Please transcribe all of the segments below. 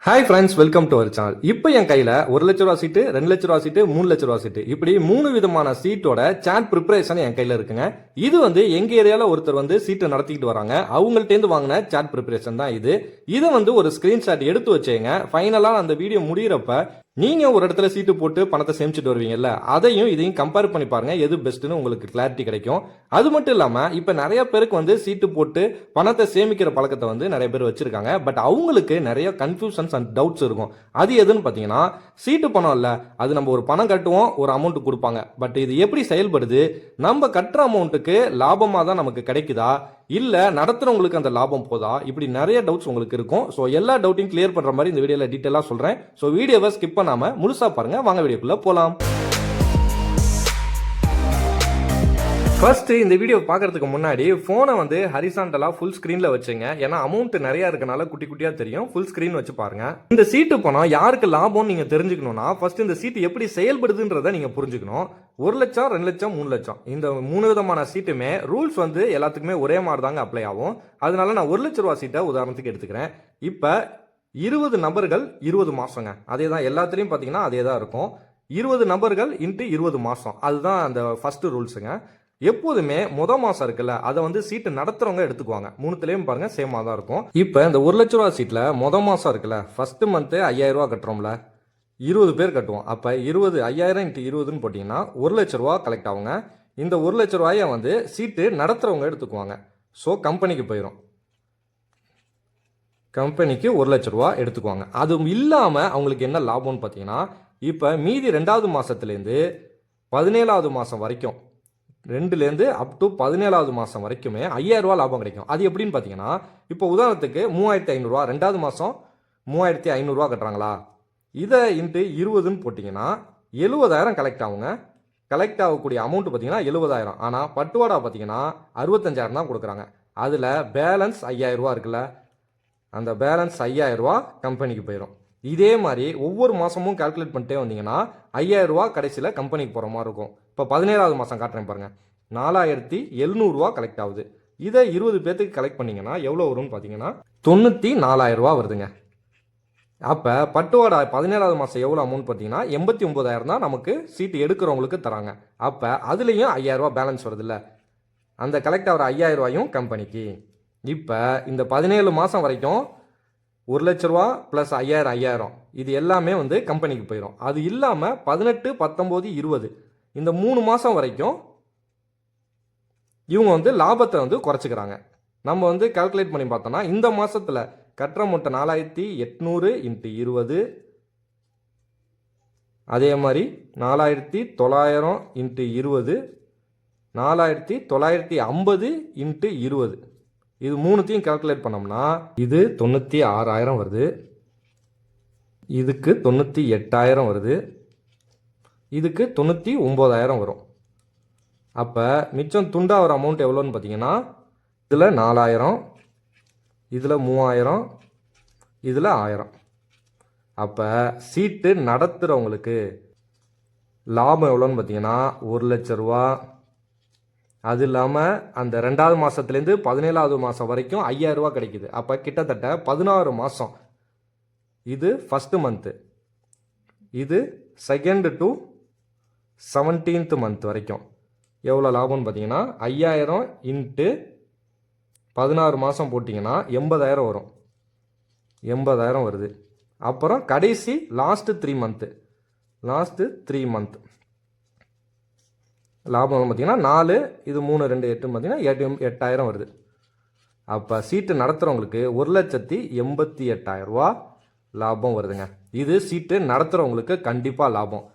Hi friends, welcome to our channel. இப்போ என் கையில் 1,00,000 சீட்டு, 2,00,000 சீட்டு, 3,00,000 சீட்டு, இப்படி 3 விதமான சீட்டோட சாட் ப்ரிப்பரேஷன் என் கையில் இருக்குங்க. இது எங்க ஏரியாவில் ஒருத்தர் சீட்டை நடத்திக்கிட்டு வராங்க. அவங்கள்ட்டேருந்து வாங்கின சாட் ப்ரிப்பரேஷன் தான் இது. இதை ஒரு ஸ்கிரீன்ஷாட் எடுத்து வச்சேங்க. ஃபைனலாக அந்த வீடியோ முடிகிறப்ப நீங்க ஒரு இடத்துல சீட்டு போட்டு பணத்தை சேமிச்சுட்டு வருவீங்கல்ல, அதையும் இதையும் கம்பேர் பண்ணி பாருங்க, எது பெஸ்ட்னு உங்களுக்கு கிளாரிட்டி கிடைக்கும். அது மட்டும் இல்லாம இப்ப நிறைய பேருக்கு சீட்டு போட்டு பணத்தை சேமிக்கிற பழக்கத்தை நிறைய பேர் வச்சிருக்காங்க. பட் அவங்களுக்கு நிறைய கன்ஃபியூஷன்ஸ் அண்ட் டவுட்ஸ் இருக்கும். அது எதுன்னு பாத்தீங்கன்னா, சீட்டு பணம் இல்ல, அது நம்ம ஒரு பணம் கட்டுவோம், ஒரு அமௌண்ட் கொடுப்பாங்க. பட் இது எப்படி செயல்படுது, நம்ம கட்டுற அமௌண்ட்டுக்கு லாபமா தான் நமக்கு கிடைக்குதா, இல்ல நடத்துறவங்களுக்கு அந்த லாபம் போதா, இப்படி நிறைய டவுட்ஸ் உங்களுக்கு இருக்கும். ஸோ எல்லா டவுட்டையும் கிளியர் பண்ற மாதிரி இந்த வீடியோல டீட்டெயிலா சொல்றேன். ஸோ வீடியோவை ஸ்கிப் பண்ணாம முழுசா பாருங்க. வாங்க வீடியோக்குள்ள போலாம். ஃபர்ஸ்ட் இந்த வீடியோ பார்க்கறதுக்கு முன்னாடி ஃபோனை ஹரிசாண்டலா ஃபுல் ஸ்கிரீன்ல வச்சுங்க. ஏன்னா அமௌண்ட் நிறைய இருக்கனால குட்டி குட்டியா தெரியும். ஃபுல் ஸ்கிரீன் வச்சு பாருங்க. இந்த சீட்டு பணம் யாருக்கு லாபம் நீங்க தெரிஞ்சுக்கணும்னா, ஃபர்ஸ்ட் இந்த சீட்டு எப்படி செயல்படுதுன்றதை நீங்க புரிஞ்சுக்கணும். 1 லட்சம், 2 லட்சம், 3 லட்சம், இந்த 3 விதமான சீட்டுமே ரூல்ஸ் எல்லாத்துக்குமே ஒரே மாதிரி தாங்க அப்ளை ஆகும். அதனால நான் 1 லட்ச ரூபா சீட்டை உதாரணத்துக்கு எடுத்துக்கிறேன். இப்ப 20 நபர்கள் 20 மாசங்க, அதே தான் எல்லாத்துலயும் பாத்தீங்கன்னா அதே தான் இருக்கும். 20 நபர்கள் இன்ட்டு 20 மாசம், அதுதான் அந்த ஃபர்ஸ்ட் ரூல்ஸுங்க. எப்போதுமே மாசம் இருக்குல்ல, அதை சீட்டு நடத்துறவங்க எடுத்துக்குவாங்க. மூணுத்துலயும் பாருங்க சேமா தான் இருக்கும். இப்ப இந்த 1 லட்ச ரூபா சீட்ல மாசம் இருக்குல்ல, ஃபர்ஸ்ட் மந்த் 5000 ரூபா கட்டுறோம்ல, 20 பேர் கட்டுவோம். அப்ப 5000 இன்ட்டு 20ன்னு போட்டீங்கன்னா 1 லட்ச ரூபா கலெக்ட் ஆகுங்க. இந்த 1 லட்ச ரூபாய சீட்டு நடத்துறவங்க எடுத்துக்குவாங்க. ஸோ கம்பெனிக்கு போயிடும். கம்பெனிக்கு 1 லட்ச ரூபா எடுத்துக்குவாங்க. அது இல்லாம அவங்களுக்கு என்ன லாபம்னு பார்த்தீங்கன்னா, இப்ப மீதி 2வது மாசத்துலேருந்து 17வது மாசம் வரைக்கும், 2லேருந்து அப் டு 17வது மாசம் வரைக்குமே 5000 ரூபா லாபம் கிடைக்கும். அது எப்படின்னு பார்த்தீங்கன்னா, இப்போ உதாரணத்துக்கு 3500 ரூபா, 2வது மாசம் 3500 ரூபா கட்டுறாங்களா, இதை இன்ட்டு 20ன்னு போட்டிங்கன்னா 70000 கலெக்ட் ஆகுங்க. கலெக்ட் ஆகக்கூடிய அமௌண்ட் பார்த்தீங்கன்னா 70000. ஆனால் பட்டுவாடா பார்த்தீங்கன்னா 65000 தான் கொடுக்குறாங்க. அதில் பேலன்ஸ் 5000 ரூபா இருக்குல்ல, அந்த பேலன்ஸ் 5000 ரூபா கம்பெனிக்கு போயிடும். இதே மாதிரி ஒவ்வொரு மாசமும் கால்குலேட் பண்ணிட்டே வந்தீங்கன்னா 5000 ரூபா கடைசியில் கம்பெனிக்கு போகிற மாதிரி இருக்கும். இப்போ 17வது மாதம் காட்டுறேன் பாருங்க, 4700 ரூபா கலெக்ட் ஆகுது. இதை 20 பேத்துக்கு கலெக்ட் பண்ணீங்கன்னா எவ்வளோ வரும்னு பார்த்தீங்கன்னா 94000 ரூபா வருதுங்க. அப்போ பட்டுவாடா 17வது மாதம் எவ்வளோ அமௌண்ட் பார்த்தீங்கன்னா 89000 தான் நமக்கு சீட்டு எடுக்கிறவங்களுக்கு தராங்க. அப்போ அதுலேயும் 5000 ரூபா பேலன்ஸ் வருது இல்லை, அந்த கலெக்ட் ஆகிற 5000 ரூபாயும் கம்பெனிக்கு. இப்போ இந்த 17 மாதம் வரைக்கும் 1 லட்ச ரூபா ப்ளஸ் 5000 இது எல்லாமே கம்பெனிக்கு போயிடும். அது இல்லாமல் 18, 19, 20 இந்த 3 மாதம் வரைக்கும் இவங்க லாபத்தை குறைச்சிக்கிறாங்க. நம்ம கால்குலேட் பண்ணி பார்த்தோம்னா, இந்த மாதத்தில் கட்டுற மூட்டை 4800 இன்ட்டு 20, அதே மாதிரி 4900 இன்ட்டு 20, 4950 இன்ட்டு 20, இது மூணுத்தையும் கால்குலேட் பண்ணோம்னா இது 96000 வருது, இதுக்கு 98000 வருது, இதுக்கு 99000 வரும். அப்போ மிச்சம் துண்டாகிற அமௌண்ட் எவ்வளோன்னு பார்த்தீங்கன்னா, இதில் 4000, இதில் 3000, இதில் 1000. அப்போ சீட்டு நடத்துகிறவங்களுக்கு லாபம் எவ்வளோன்னு பார்த்தீங்கன்னா 1 லட்ச ரூபா. அது இல்லாமல் அந்த 2வது மாதத்துலேருந்து 17வது மாதம் வரைக்கும் 5000 ரூபா கிடைக்குது. அப்போ கிட்டத்தட்ட 16 மாதம். இது ஃபஸ்ட்டு மந்த்து, இது 2nd to 17th மந்த் வரைக்கும் எவ்வளோ லாபம்னு பார்த்தீங்கன்னா 5000 இன்ட்டு 16 மாதம் போட்டிங்கன்னா 80000 வரும். 80000 வருது. அப்புறம் கடைசி லாஸ்ட்டு 3 மந்த்து லாபம் பார்த்தீங்கன்னா 4, இது 3, 2, 8 பார்த்தீங்கன்னா 8000 வருது. அப்போ சீட்டு நடத்துகிறவங்களுக்கு 1,88,000 ரூபா லாபம் வருதுங்க. இது சீட்டு நடத்துகிறவங்களுக்கு கண்டிப்பாக லாபம்.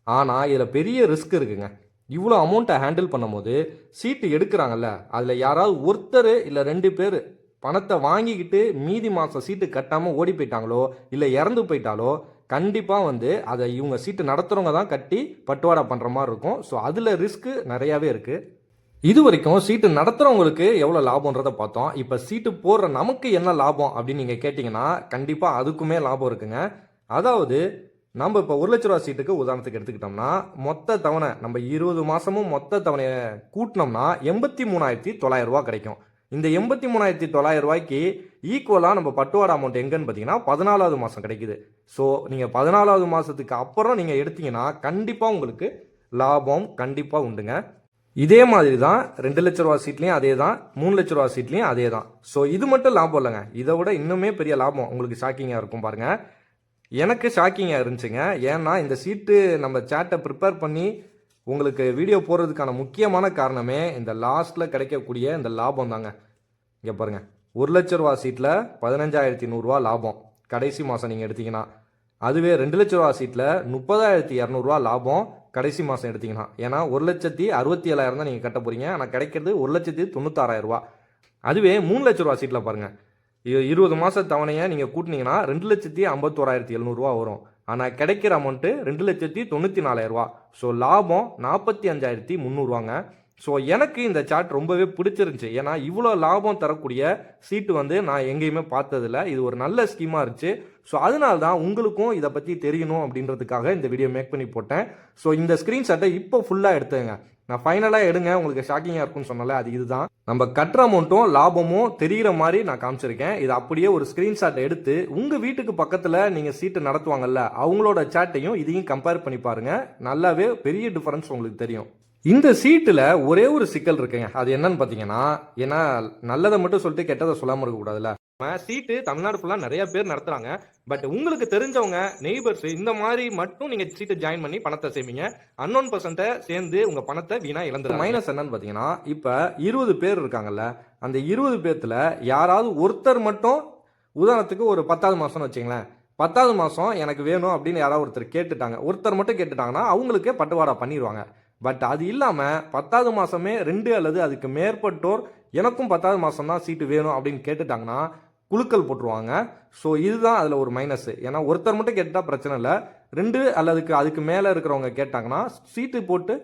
ஆனால் இதில் பெரிய ரிஸ்க் இருக்குங்க. இவ்வளோ அமௌண்ட்டை ஹேண்டில் பண்ணும் போது சீட்டு எடுக்கிறாங்கல்ல, அதில் யாராவது ஒருத்தர் இல்லை 2 பேர் பணத்தை வாங்கிக்கிட்டு மீதி மாதம் சீட்டு கட்டாமல் ஓடி போயிட்டாங்களோ இல்லை இறந்து போயிட்டாலோ கண்டிப்பாக அதை இவங்க சீட்டு நடத்துகிறவங்க தான் கட்டி பட்டுவாடா பண்ணுற மாதிரி இருக்கும். ஸோ அதில் ரிஸ்க்கு நிறையாவே இருக்குது. இது வரைக்கும் சீட்டு நடத்துகிறவங்களுக்கு எவ்வளோ லாபம்ன்றதை பார்த்தோம். இப்போ சீட்டு போடுற நமக்கு என்ன லாபம் அப்படின்னு நீங்கள் கேட்டிங்கன்னா கண்டிப்பாக அதுக்குமே லாபம் இருக்குங்க. அதாவது நம்ம இப்போ 1 லட்ச ரூபா சீட்டுக்கு உதாரணத்துக்கு எடுத்துக்கிட்டோம்னா, மொத்த தவணை நம்ம 20 மாதமும் மொத்த தவணையை கூட்டினோம்னா 83900 ரூபா கிடைக்கும். இந்த 83900 ரூபாய்க்கு ஈக்குவலாக நம்ம பட்டுவாடா அமௌண்ட் எங்கன்னு பார்த்தீங்கன்னா 14வது மாதம் கிடைக்குது. ஸோ நீங்கள் 14வது மாதத்துக்கு அப்புறம் நீங்கள் எடுத்தீங்கன்னா கண்டிப்பாக உங்களுக்கு லாபம் கண்டிப்பாக உண்டுங்க. இதே மாதிரி தான் 2 லட்ச ரூபா சீட்லேயும் அதே தான், 3 லட்ச ரூபா சீட்லேயும் அதே தான். ஸோ இது மட்டும் லாபம் இல்லைங்க, இதை விட இன்னுமே பெரிய லாபம் உங்களுக்கு ஷாக்கிங்காக இருக்கும் பாருங்கள். எனக்கு ஷாக்கிங்காக இருந்துச்சுங்க. ஏன்னா இந்த சீட்டு நம்ம சேட்டை ப்ரிப்பேர் பண்ணி உங்களுக்கு வீடியோ போடுறதுக்கான முக்கியமான காரணமே இந்த லாஸ்ட்டில் கிடைக்கக்கூடிய இந்த லாபம் தாங்க. இங்கே பாருங்கள், 1 லட்ச ரூபா சீட்டில் 15,100 லாபம் கடைசி மாதம் நீங்கள் எடுத்தீங்கன்னா, அதுவே 2 லட்ச ரூபா சீட்டில் 30,200 லாபம் கடைசி மாதம் எடுத்தீங்கன்னா. ஏன்னா 1,67,000 தான் நீங்கள் கட்ட போகிறீங்க, ஆனால் கிடைக்கிறது 1,96,000. அதுவே 3 லட்ச ரூபா சீட்டில் பாருங்கள், 20 மாத தவணையை நீங்கள் கூட்டினீங்கன்னா 2,51,700 வரும். ஆனால் கிடைக்கிற அமௌண்ட்டு 2,94,000. ஸோ லாபம் 45,300. ஸோ எனக்கு இந்த சார்ட் ரொம்பவே பிடிச்சிருந்துச்சு. ஏன்னா இவ்வளோ லாபம் தரக்கூடிய சீட்டு வந்து நான் எங்கேயுமே பார்த்ததில்ல. இது ஒரு நல்ல ஸ்கீமாக இருந்துச்சு. ஸோ அதனால தான் உங்களுக்கும் இதை பற்றி தெரியணும் அப்படின்றதுக்காக இந்த வீடியோ மேக் பண்ணி போட்டேன். ஸோ இந்த ஸ்க்ரீன்ஷாட்டை இப்போ ஃபுல்லாக எடுத்துங்க. நான் ஃபைனலாக எடுங்க, உங்களுக்கு ஷாக்கிங்காக இருக்கும்னு சொன்னால அது இதுதான். நம்ம கட்டுற அமௌண்ட்டும் லாபமும் தெரிகிற மாதிரி நான் காமிச்சிருக்கேன். இது அப்படியே ஒரு ஸ்க்ரீன்ஷாட் எடுத்து உங்கள் வீட்டுக்கு பக்கத்தில் நீங்கள் சீட்டு நடத்துவாங்கல்ல அவங்களோட சாட்டையும் இதையும் கம்பேர் பண்ணி பாருங்கள். நல்லாவே பெரிய டிஃபரன்ஸ் உங்களுக்கு தெரியும். இந்த சீட்டில் ஒரே ஒரு சிக்கல் இருக்குங்க. அது என்னன்னு பார்த்தீங்கன்னா, ஏன்னா நல்லதை மட்டும் சொல்லிட்டு கெட்டதை சொல்லாமல் இருக்கக்கூடாதுல்ல. சீட்டு தமிழ்நாடு ஃபுல்லாக நிறைய பேர் நடத்துறாங்க. பட் உங்களுக்கு தெரிஞ்சவங்க நெய்பர்ஸ் இந்த மாதிரி மட்டும் நீங்கள் சீட்டை ஜாயின் பண்ணி பணத்தை சேமிங்க. அன்னோன் பர்சன்ட்டை சேர்ந்து உங்கள் பணத்தை வீணாக இழந்துடும். மைனஸ் என்னன்னு பார்த்தீங்கன்னா, இப்போ 20 பேர் இருக்காங்கல்ல, அந்த 20 பேர்த்தில் யாராவது ஒருத்தர் மட்டும், உதாரணத்துக்கு ஒரு 10வது மாதம்னு வச்சிங்களேன், 10வது மாதம் எனக்கு வேணும் அப்படின்னு யாராவது ஒருத்தர் மட்டும் கேட்டுட்டாங்கன்னா அவங்களுக்கே பட்டுவாடா பண்ணிடுவாங்க. பட் அது இல்லாமல் 10வது மாதமே 2 அல்லது அதுக்கு மேற்பட்டோர் எனக்கும் 10வது மாதம் தான் சீட்டு வேணும் அப்படின்னு கேட்டுட்டாங்கன்னா குழுக்கள் போட்டுருவாங்க. ஸோ இதுதான் அதில் ஒரு மைனஸ். ஏன்னா ஒருத்தர் மட்டும் கேட்டால் பிரச்சனை இல்லை, 2 அல்லது அதுக்கு மேலே இருக்கிறவங்க கேட்டாங்கன்னா சீட்டு போட்டு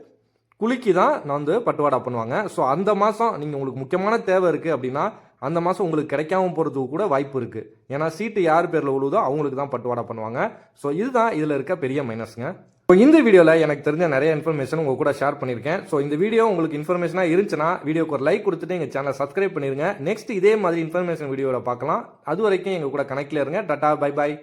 குலுக்கி தான் நான் வந்து பட்டுவாடா பண்ணுவாங்க. ஸோ அந்த மாதம் நீங்கள் உங்களுக்கு முக்கியமான தேவை இருக்குது அப்படின்னா அந்த மாதம் உங்களுக்கு கிடைக்காம போகிறதுக்கு கூட வாய்ப்பு இருக்குது. ஏன்னா சீட்டு யார் பேரில் விழுதோ அவங்களுக்கு தான் பட்டுவாடா பண்ணுவாங்க. ஸோ இதுதான் இதில் இருக்க பெரிய மைனஸுங்க. ஸோ இந்த வீடியோவில் எனக்கு தெரிஞ்ச நிறைய இன்ஃபர்மேஷன் உங்கள் கூட ஷேர் பண்ணியிருக்கேன். ஸோ இந்த வீடியோ உங்களுக்கு இன்ஃபர்மேஷனாக இருந்துச்சுன்னா வீடியோக்கு ஒரு லைக் கொடுத்துட்டு எங்கள் சேனலை சப்ஸ்கிரைப் பண்ணிடுங்க. நெக்ஸ்ட் இதே மாதிரி இன்ஃபர்மேஷன் வீடியோவில் பார்க்கலாம். அது வரைக்கும் எங்கள் கூட கனெக்டில் இருங்க. Tata, bye bye.